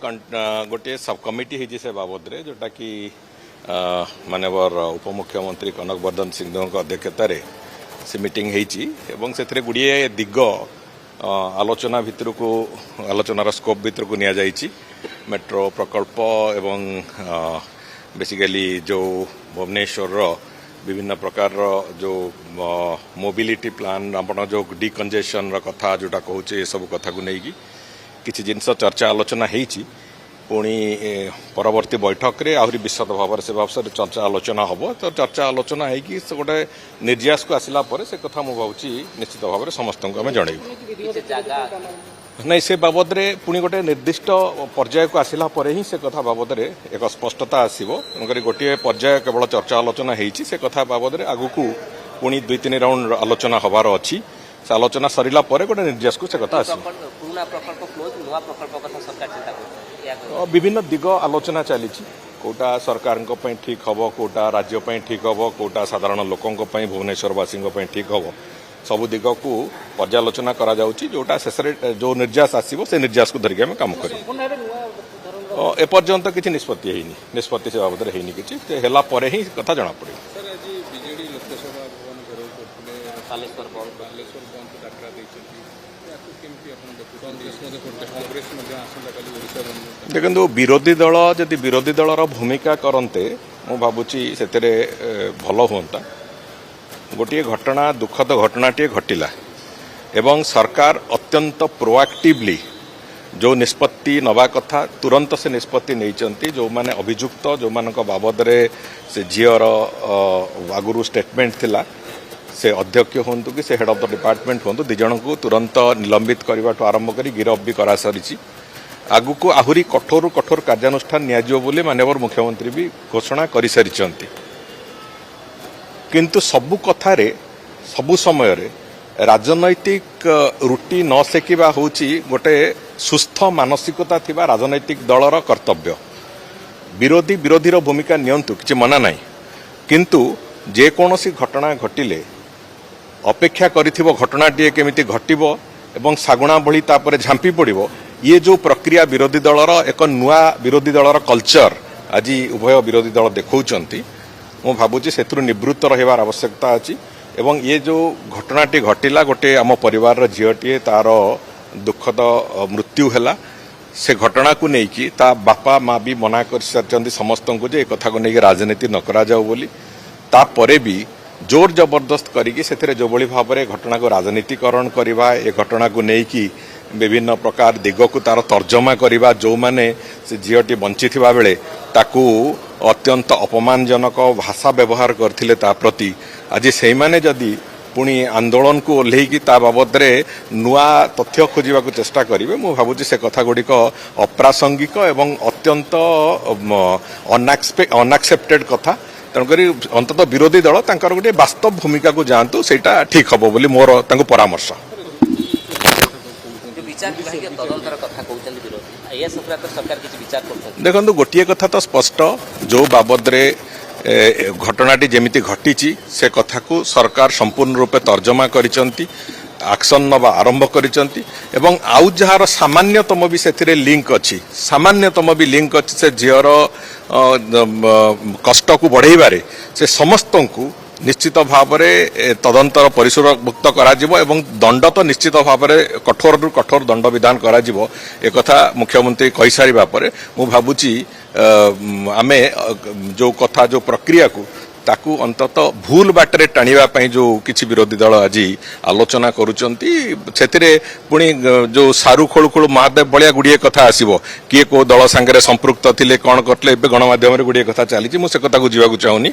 गोटे सब कमिटी है से बाबद रे जोटा कि मानवर उपमुख्यमंत्री कनक वर्धन सिंह अध्यक्षतार से मीटिंग से गुड़िए दिग आलोचना भितर को आलोचनार स्कोप भितर को निया जाइछि मेट्रो प्रकल्प एवं बेसिकली जो भुवनेश्वर विभिन्न प्रकार जो मोबिलिटी प्लान आपण जो डिकंजेशन कथा जोटा कहूचे सब कथा को नहीं किसी जिनस चर्चा आलोचना होइछि पुणी परवर्ती बैठक रे आहरी विशद भाव से चर्चा आलोचना हम तो चर्चा आलोचना होगी गोटे निर्यास को आसला से कथा मुझे भावुँ निश्चित भाव में समस्त आम जन नहीं से बाबद रे पुणी गोटे निर्दिष्ट पर्याय को आसला ही से कथा बाबद रे एक स्पष्टता आसो तेणुक गोटे पर्याय केवल चर्चा आलोचना होइछि से कथा बाबद रे आगु को पुणी 2-3 राउंड आलोचना हबार अच्छी से आलोचना सरिला परे गोटे निर्यास को से कथा आस विभिन्न दिग आलोचना चली कोटा सरकार ठीक हम कोटा राज्य ठीक हम कोटा साधारण लोकों भुवनेश्वरवासी ठीक हम सबु दिग को पर्यालोचना करा जाउछि जोटा शेष जो निर्यास आसीबो से निर्यास को धरिक काम कर एपर्यंत किसी निष्पत्ति हैनी निष्पत्ति से बाबद हैनी किछि हेला परे ही कथा जना पड़े देखो विरोधी दल जदि विरोधी दलर भूमिका करते मु भावुची से भल हुंता गोटे घटना दुखद घटनाटे घटिला एवं सरकार अत्यंत प्रोएक्टिवली जो निष्पत्ति नवा कथा तुरंत से निष्पत्ति नहीं जो माने अभियुक्त जो मान बाबद से झीर आगुरी स्टेटमेंट थिला से अध्यक्ष हूँ कि से हेड ऑफ द डिपार्टमेंट हूँ दिज को तुरंत निलंबित करने आरंभ कर गिरफ भी करा सारी आगु को आहरी कठोर कठोर कार्यानुष्ठान नियाजियो बोली माननीय मुख्यमंत्री भी घोषणा कर सारी किंतु सबु कथारे सबु समय रे राजनैतिक रुटी न सेकिबा होची गोटे सुस्थ मानसिकता थिबा राजनैतिक दलर कर्तव्य विरोधी विरोधीर भूमिका नियंतु किछि मना नाही किंतु जे कोनोसी घटना घटिले अपेक्षा करिथिबो घटनाटीए केमिति घटिबो एवं सागुणा भली तापरे झांपी पड़िबो ये जो प्रक्रिया विरोधी दलर एक नुआ विरोधी दलर कल्चर आज उभय विरोधी दल देखौचंती मु भावुची से निवृत्त रहिबार आवश्यकता अछि एवं ये जो घटनाटी घटिला गोटे आम परिवार झीलटीए तार दुखद मृत्यु हैला से घटना को लेकिन ता बापा माँ भी मना कर सारी समस्त को जे कथा को लेकिन राजनीति न करा जाऊ बोली तापरे भी जोर जबरदस्त करिकी से जो बड़ी भाव में घटना को राजनीतिकरण करवा ए घटना को लेकिन विभिन्न प्रकार दिग को तार तर्जमा करवा जो माने से झीलटी बंची थिबा बेले ताकू अत्यंत अपमानजनक भाषा व्यवहार करथिले ता प्रति आज से माने जदि पुणी आंदोलन को ओह्लैकी ता बाबद रे नुआ तथ्य खोजा चेष्टा करेंगे मु भावुची से कथा गुड़िक अप्रासंगिक एवं अत्यंत अनएक्सेप्टेड कथा तेणुक अंततः विरोधी दल तांकर गोटे वास्तव भूमिका को जातु सेटा ठीक हम बोली मोर तांको परामर्श देखो गोटे कथा तो स्पष्ट जो बाबद रे घटनाटी जेमिति घटी से कथा को सरकार संपूर्ण रूपे तर्जमा करिसंती एक्शन नवा आरंभ करिसंती एवं आउ जार सामान्यतम भी से लिंक अच्छी सामान्यतम भी लिंक अच्छी से झीर कष्ट को बढ़ाइबारे से समस्त को निश्चित भाव में तदंतर परिसरभुक्त करा एवं दंड तो निश्चित भाव में कठोर रु कठोर दंड विधान करा एक कथा मुख्यमंत्री कही सारिबा परे मु भाबुची आमे जो कथा जो प्रक्रिया को ताकू अंततः भूल बाटरे टाणिबा पई जो किछि विरोधी दल आज आलोचना करूचंती सेतिरे पुणी जो सारू खोलु खोलु महादेव बलिया गुड़िए कथा आसीबो किए को दल संगे संपृक्त थिले कोन करले एबे गणमाध्यम रे गुड़िए कथा चली मु से कथा को जीवा को चाहुनी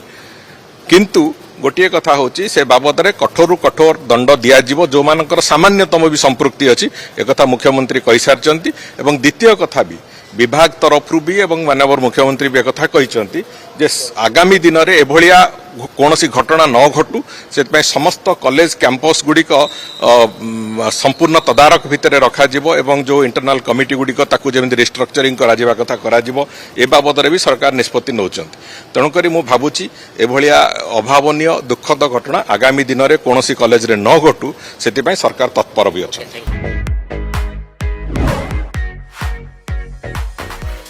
किंतु गोटे कथा होची से बाबद रे कठोर कठोर दंड दिया जीवो जो मानकर सामान्यतम भी संपृक्ति अछि एक कथा मुख्यमंत्री कहि सारचंती एवं द्वितीय कथा भी विभाग तरफ भी एवं माननीय मुख्यमंत्री भी एक कथा कहिसंती जे आगामी दिन रे एभलिया कोनोसी घटना न घटू से समस्त कॉलेज कैंपस गुड़िक संपूर्ण तदारक भितर रखा जिवो एवं जो इंटरनल कमिटी गुड़िक ताकू जेमिति रिस्ट्रक्चरिंग करा जिबा कथा करा जिवो ए बाबद रे भी सरकार निष्पत्ति नौचंती तेणुकरी मु भाबुची एभलिया अभावनीय दुखद घटना आगामी दिन रे कोनोसी कॉलेज रे न घटू सेति सरकार तत्पर भी अछि।